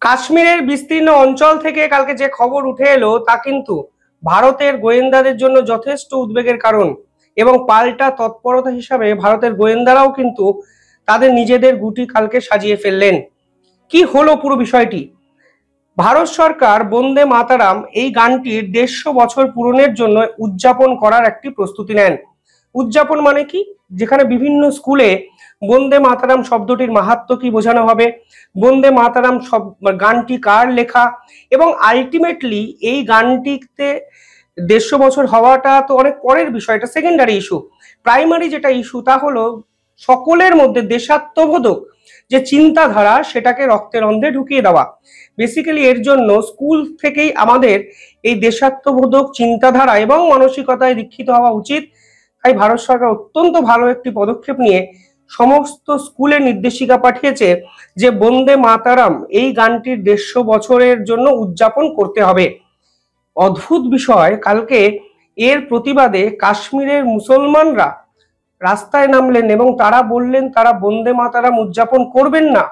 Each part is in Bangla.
কাশ্মীরের বিস্তীর্ণ অঞ্চল থেকে কালকে যে খবর উঠে এলো তা কিন্তু ভারতের গোয়েন্দাদের জন্য যথেষ্ট উদ্বেগের কারণ। এবং পাল্টা তৎপরতা হিসাবে ভারতের গোয়েন্দারাও কিন্তু তাদের নিজেদের গুটি কালকে সাজিয়ে ফেললেন। কি হলো পুরো বিষয়টি? ভারত সরকার বন্দে মাতারাম এই গানটির 150 বছর পূরণের জন্য উদযাপন করার একটি প্রস্তুতি নেন। উদযাপন মানে কি? যেখানে বিভিন্ন স্কুলে বন্দে মাতারাম শব্দটির মাহাত্ম্য কি বোঝানো হবে, বন্দে মাতারাম গানটি কার লেখা, এবং আলটিমেটলি এই গানটিতে 150 বছর হওয়াটা তো অনেক পরের বিষয়, এটা সেকেন্ডারি ইস্যু। প্রাইমারি যেটা ইস্যু তা হলো সকলের মধ্যে দেশাত্মবোধক যে চিন্তাধারা সেটাকে রক্তের অন্ধে ঢুকিয়ে দেওয়া। বেসিক্যালি এর জন্য স্কুল থেকেই আমাদের এই দেশাত্মবোধক চিন্তাধারা এবং মানসিকতায় দীক্ষিত হওয়া উচিত। তাই ভারত সরকার অত্যন্ত ভালো একটি পদক্ষেপ নিয়ে সমস্ত স্কুলে নির্দেশিকা পাঠিয়েছে যে বন্দে মাতারাম এই গানটির 150 বছরের জন্য উদযাপন করতে হবে। অদ্ভুত বিষয়, কালকে এর প্রতিবাদে কাশ্মীরের মুসলমানরা রাস্তায় নামলেন এবং তারা বললেন তারা বন্দে মাতারাম উদযাপন করবেন না,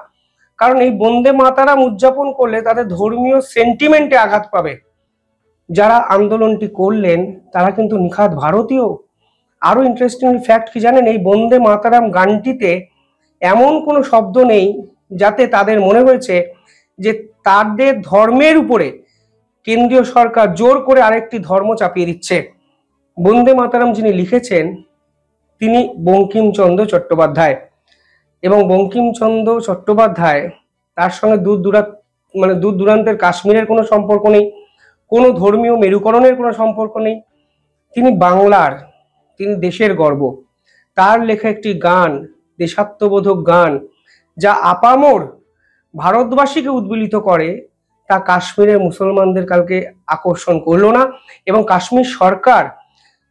কারণ এই বন্দে মাতারাম উদযাপন করলে তাদের ধর্মীয় সেন্টিমেন্টে আঘাত পাবে। যারা আন্দোলনটি করলেন তারা কিন্তু নিখাত ভারতীয়। আরো ইন্টারেস্টিং ফ্যাক্ট কি জানেন? এই বন্দে মাতারাম গানটিতে এমন কোনো শব্দ নেই যাতে তাদের মনে হয়েছে যে তাদের ধর্মের উপরে কেন্দ্রীয় সরকার জোর করে আরেকটি ধর্ম চাপিয়ে দিচ্ছে। বন্দে মাতারাম যিনি লিখেছেন তিনি বঙ্কিমচন্দ্র চট্টোপাধ্যায়, এবং বঙ্কিমচন্দ্র চট্টোপাধ্যায় তার সঙ্গে দূর দূরান্তের কাশ্মীরের কোনো সম্পর্ক নেই, কোনো ধর্মীয় মেরুকরণের কোনো সম্পর্ক নেই। তিনি বাংলার, তিনি দেশের গর্ব। তার লেখা একটি গান, দেশাত্মবোধক গান, যা আপামর ভারতবাসীকে উদ্বেলিত করে, তা কাশ্মীরের মুসলমানদের কালকে আকর্ষণ করলো না। এবং কাশ্মীর সরকার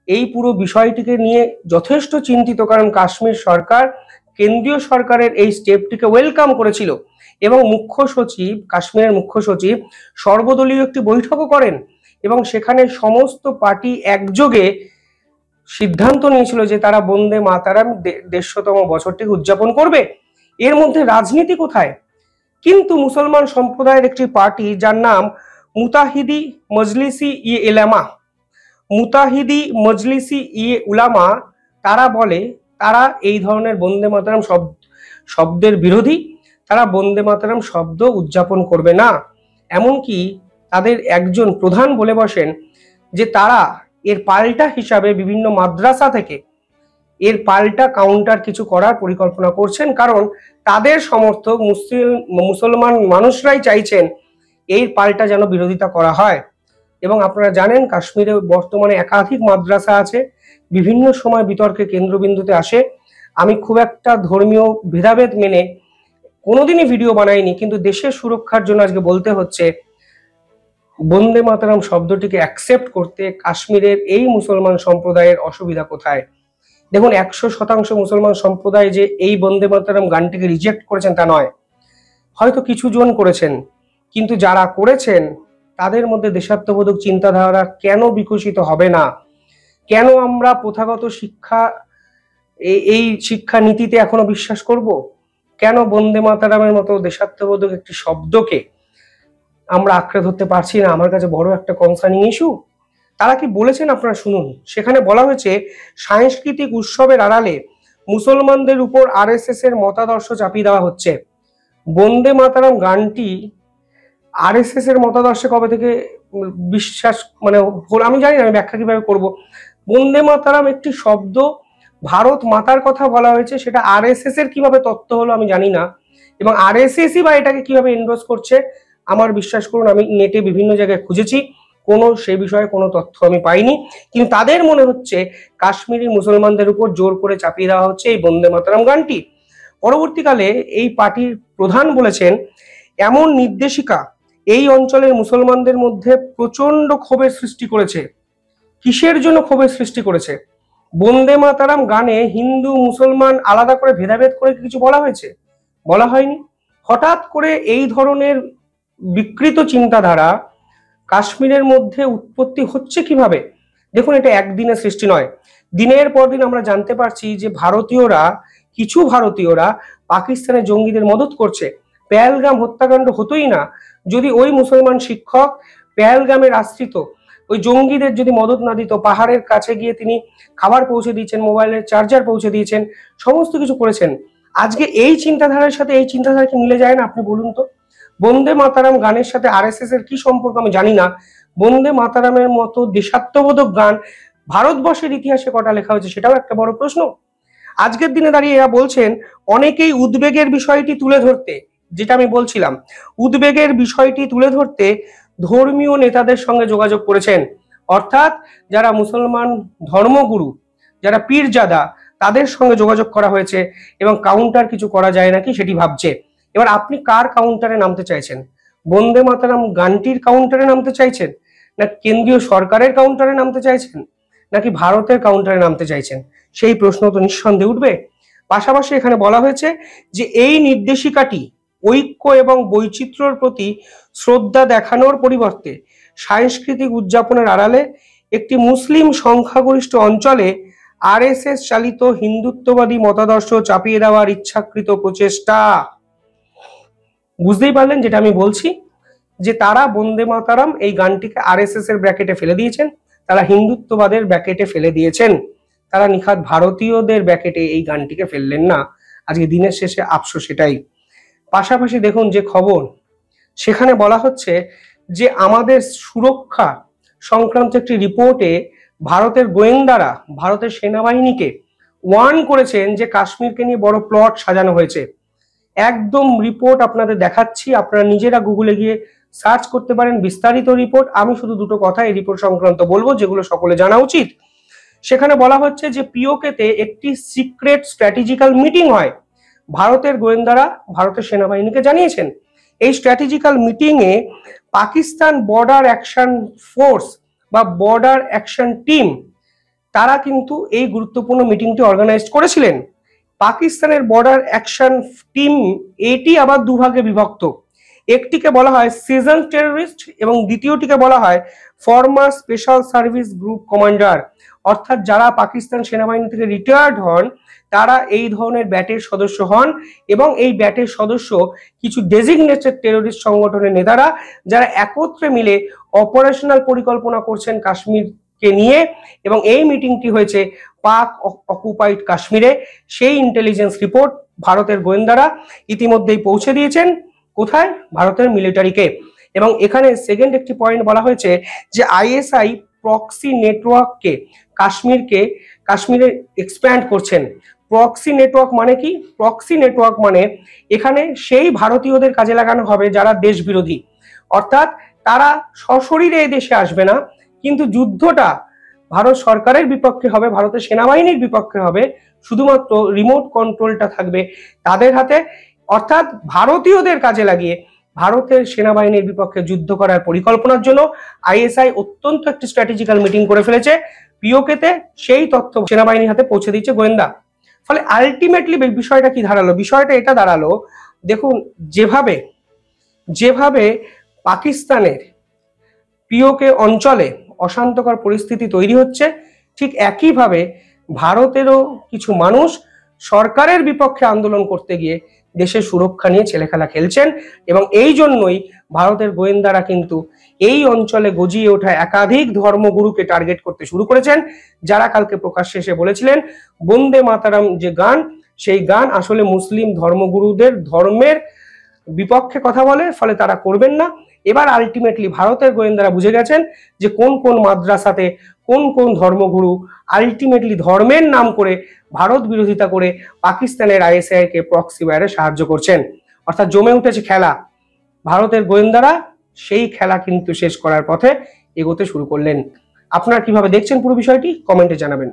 এই পুরো বিষয়টিকে নিয়ে যথেষ্ট চিন্তিত, কারণ কাশ্মীর সরকার কেন্দ্রীয় সরকারের এই স্টেপটিকে ওয়েলকাম করেছিল। এবং কাশ্মীরের মুখ্য সচিব সর্বদলীয় একটি বৈঠকও করেন এবং সেখানে সমস্ত পার্টি একযোগে সিদ্ধান্ত নিয়েছিল যে তারা বন্দে মাতারাম 150তম বছরটিকে উদযাপন করবে। এর মধ্যে রাজনীতি কোথায়? কিন্তু মুসলমান সম্প্রদায়ের একটি পার্টি যার নাম মুতাহিদি মজলিসি ইয়ে উলামা, তারা বলে তারা এই ধরনের বন্দে মাতারাম শব্দের বিরোধী, তারা বন্দে মাতারাম শব্দ উদযাপন করবে না। এমনকি তাদের একজন প্রধান বলে বসেন যে তারা এর পাল্টা হিসাবে বিভিন্ন মাদ্রাসা থেকে এর পাল্টা কাউন্টার কিছু করার পরিকল্পনা করছেন, কারণ তাদের সমর্থক মুসলমান মানুষরাই চাইছেন এই পাল্টা যেন বিরোধিতা করা হয়। এবং আপনারা জানেন কাশ্মীরে বর্তমানে একাধিক মাদ্রাসা আছে, বিভিন্ন সময় বিতর্কের কেন্দ্রবিন্দুতে আসে। আমি খুব একটা ধর্মীয় ভেদাভেদ মেনে কোনোদিনই ভিডিও বানাইনি, কিন্তু দেশের সুরক্ষার জন্য আজকে বলতে হচ্ছে বন্দে মাতারাম শব্দটিকে অ্যাকসেপ্ট করতে কাশ্মীরের এই মুসলমান সম্প্রদায়ের অসুবিধা কোথায়। দেখুন, 100% মুসলমান সম্প্রদায় যে এই বন্দে মাতারাম গানটিকে রিজেক্ট করেছেন তা নয়, হয়তো কিছু জন করেছেন, কিন্তু যারা করেছেন তাদের মধ্যে দেশাত্মবোধক চিন্তাধারা কেন বিকশিত হবে না? কেন আমরা প্রথাগত এই শিক্ষা নীতিতে এখনো বিশ্বাস করব? কেন বন্দে মাতারামের মতো দেশাত্মবোধক একটি শব্দকে আমরা আঁকড়ে ধরতে পারছি না? আমার কাছে বড় একটা কনসার্নিং ইস্যু। তারা কি বলেছেন আপনারা শুনুন। সেখানে বলা হয়েছে সাংস্কৃতিক উৎসবের আড়ালে মুসলমানদের উপর আরএসএস এর মতাদর্শ চাপিয়ে দেওয়া হচ্ছে। বন্দে মাতারাম গানটি আরএসএস এর মতাদর্শে কবে থেকে বিশ্বাস আমি জানি না, আমি ব্যাখ্যা কিভাবে করব। বন্দে মাতারাম একটি শব্দ, ভারত মাতার কথা বলা হয়েছে, সেটা আরএসএস এর কিভাবে তত্ত্ব হলো আমি জানি না, এবং আরএসএসই বা এটাকে কিভাবে এন্ডোর্স করছে আমার বিশ্বাস করুন আমি নেটে বিভিন্ন জায়গায় খুঁজেছি, সে বিষয়ে কোনো তথ্য আমি পাইনি। কিন্তু তাদের মনে হচ্ছে কাশ্মীরি মুসলমানদের উপর জোর করে চাপিয়ে দেওয়া হচ্ছে এই বন্দে মাতারাম গানটি। পরবর্তীকালে এই পার্টির প্রধান বলেছেন এমন নির্দেশিকা এই অঞ্চলের মুসলমানদের মধ্যে প্রচন্ড ক্ষোভের সৃষ্টি করেছে। কিসের জন্য ক্ষোভের সৃষ্টি করেছে? বন্দে মাতারাম গানে হিন্দু মুসলমান আলাদা করে ভেদাভেদ করে কিছু বলা হয়েছে? বলা হয়নি। হঠাৎ করে এই ধরনের বিকৃত চিন্তাধারা কাশ্মীরের মধ্যে উৎপত্তি হচ্ছে কিভাবে? দেখুন, এটা একদিনের সৃষ্টি নয়। দিনের পর দিন আমরা জানতে পারছি যে কিছু ভারতীয়রা পাকিস্তানের জঙ্গিদের মদত করছে। পেহেলগাম হত্যাকাণ্ড হতোই না যদি ওই মুসলমান শিক্ষক পেহেলগামের আশ্রিত ওই জঙ্গিদের যদি মদত না দিত। পাহাড়ের কাছে গিয়ে তিনি খাবার পৌঁছে দিয়েছেন, মোবাইলের চার্জার পৌঁছে দিয়েছেন, সমস্ত কিছু করেছেন। আজকে এই চিন্তাধারার সাথে এই চিন্তাধারা কি মিলে যায় না? আপনি বলুন তো। বন্দে মাতারাম গানের সাথে আরএসএস এর কি সম্পর্ক আমি জানি না। বন্দে মাতারামের মতো দেশাত্মবোধক গান ভারতবর্ষের ইতিহাসে কটা লেখা হয়েছে সেটাও একটা বড় প্রশ্ন। আজকের দিনে দাঁড়িয়ে এরা বলছেন অনেকেই উদ্বেগের বিষয়টি তুলে ধরতে, যেটা আমি বলছিলাম, উদ্বেগের বিষয়টি তুলে ধরতে ধর্মীয় নেতাদের সঙ্গে যোগাযোগ করেছেন। অর্থাৎ যারা মুসলমান ধর্মগুরু, যারা পীরজাদা, তাদের সঙ্গে যোগাযোগ করা হয়েছে এবং কাউন্টার কিছু করা যায় নাকি সেটি ভাবছে। এবার আপনি কার কাউন্টারে নামতে চাইছেন? বন্দে মাতারাম গানটির কাউন্টারে নামতে চাইছেন, না কেন্দ্রীয় সরকারের কাউন্টারে নামতে চাইছেন, নাকি ভারতের কাউন্টারে নামতে চাইছেন? সেই প্রশ্ন তো নিঃসন্দেহে উঠবে। পাশাপাশি এখানে বলা হয়েছে যে এই নির্দেশিকাটি ঐক্য এবং বৈচিত্র্যের প্রতি শ্রদ্ধা দেখানোর পরিবর্তে সাংস্কৃতিক উদযাপনের আড়ালে একটি মুসলিম সংখ্যাগরিষ্ঠ অঞ্চলে আরএসএস চালিত হিন্দুত্ববাদী মতাদর্শ চাপিয়ে দেওয়ার ইচ্ছাকৃত প্রচেষ্টা। বুঝতেই পারলেন যেটা আমি বলছি, যে তারা বন্দে মাতারাম এই গানটিকে আরএসএস এর ব্র্যাকেটে ফেলে দিয়েছেন, তারা হিন্দুত্ববাদের ব্র্যাকেটে ফেলে দিয়েছেন, তারা নিখাত ভারতীয়দের ব্র্যাকেটে এই গানটিকে ফেললেন না। আজকে দিনের শেষে আফসোস সেটাই। পাশাপাশি দেখুন যে খবর, সেখানে বলা হচ্ছে যে আমাদের সুরক্ষা সংক্রান্ত একটি রিপোর্টে ভারতের গোয়েন্দারা ভারতের সেনাবাহিনীকে ওয়ার্ন করেছেন যে কাশ্মীরকে নিয়ে বড় প্লট সাজানো হয়েছে। একদম রিপোর্ট আপনাদের দেখাচ্ছি, আপনারা নিজেরা গুগলে গিয়ে সার্চ করতে পারেন বিস্তারিত রিপোর্ট। আমি শুধু দুটো কথা এই রিপোর্ট সংক্রান্ত বলবো যেগুলো সকলে জানা উচিত। সেখানে বলা হচ্ছে যে পিওকেতে একটি সিক্রেট স্ট্র্যাটেজিক্যাল মিটিং হয়। ভারতের গোয়েন্দারা ভারতের সেনাবাহিনীকে জানিয়েছেন এই স্ট্র্যাটেজিক্যাল মিটিং এ পাকিস্তান বর্ডার অ্যাকশন ফোর্স বা বর্ডার অ্যাকশন টিম তারা কিন্তু এই গুরুত্বপূর্ণ মিটিংটি অর্গানাইজ করেছিলেন। পাকিস্তানের বর্ডার অ্যাকশন টিম এটি আবার দুভাগে বিভক্ত। একটিকে বলা হয় সিজন টেররিস্ট এবং দ্বিতীয়টিকে বলা হয় former special service group commander. অর্থাৎ যারা পাকিস্তান সেনাবাহিনী থেকে রিটায়ার্ড হন তারা এই ধরনের ব্যাটের সদস্য হন এবং এই ব্যাটের সদস্য কিছু ডেজিগনেটেড টেররিস্ট সংগঠনের নেতারা যারা একত্রে মিলে অপারেশনাল পরিকল্পনা করছেন কাশ্মীরকে নিয়ে। এবং এই মিটিংটি হয়েছে পাক অকুপাইড কাশ্মীরে। সেই ইন্টেলিজেন্স রিপোর্ট ভারতের গোয়েন্দারা ইতিমধ্যেই পৌঁছে দিয়েছেন কোথায়? ভারতের মিলিটারিকে। এবং এখানে সেকেন্ড একটি পয়েন্ট বলা হয়েছে যে আইএসআই প্রক্সি নেটওয়ার্ককে কাশ্মীরে এক্সপ্যান্ড করছেন। প্রক্সি নেটওয়ার্ক মানে কি? প্রক্সি নেটওয়ার্ক মানে এখানে সেই ভারতীয়দের কাজে লাগানো হবে যারা দেশ বিরোধী, অর্থাৎ তারা সশরীরে এই দেশে আসবে না, কিন্তু যুদ্ধটা ভারত সরকারের বিপক্ষে হবে, ভারতের সেনাবাহিনীর বিপক্ষে হবে, শুধুমাত্র রিমোট কন্ট্রোলটা থাকবে তাদের হাতে। অর্থাৎ ভারতীয়দের কাজে লাগিয়ে ভারতের সেনাবাহিনীর বিপক্ষে যুদ্ধ করার পরিকল্পনার জন্য আইএসআই অত্যন্ত একটি স্ট্র্যাটেজিক্যাল মিটিং করে ফেলেছে পিওকেতে। সেই তথ্য সেনাবাহিনীর হাতে পৌঁছে দিচ্ছে গোয়েন্দা। ফলে আলটিমেটলি বিষয়টা কি দাঁড়ালো? বিষয়টা এটা দাঁড়ালো, দেখুন যেভাবে পাকিস্তানের পিওকে অঞ্চলে অশান্তকর পরিস্থিতি তৈরি হচ্ছে, ঠিক একইভাবে ভারতেরও কিছু মানুষ সরকারের বিপক্ষে আন্দোলন করতে গিয়ে দেশের সুরক্ষা নিয়ে ছেলেখেলা খেলছেন। এবং এই জন্যই ভারতের গোয়েন্দারা কিন্তু এই অঞ্চলে গজিয়ে ওঠা একাধিক ধর্মগুরুকে টার্গেট করতে শুরু করেছেন, যারা কালকে প্রকাশ্যে এসে বলেছিলেন বন্দে মাতারাম যে গান, সেই গান আসলে মুসলিম ধর্মগুরুদের ধর্মের বিপক্ষে কথা বলে, ফলে তারা করবেন না। এবার আলটিমেটলি ভারতের গোয়েন্দারা বুঝে গেছেন যে কোন কোন মাদ্রাসাতে কোন কোন ধর্মগুরু আলটিমেটলি ধর্মের নাম করে ভারত বিরোধিতা করে পাকিস্তানের আইএসআই কে প্রক্সি ওয়্যারে সাহায্য করছেন। অর্থাৎ জমে উঠেছে খেলা। ভারতের গোয়েন্দারা সেই খেলা কিন্তু শেষ করার পথে এগোতে শুরু করলেন। আপনারা কিভাবে দেখছেন পুরো বিষয়টি কমেন্টে জানাবেন।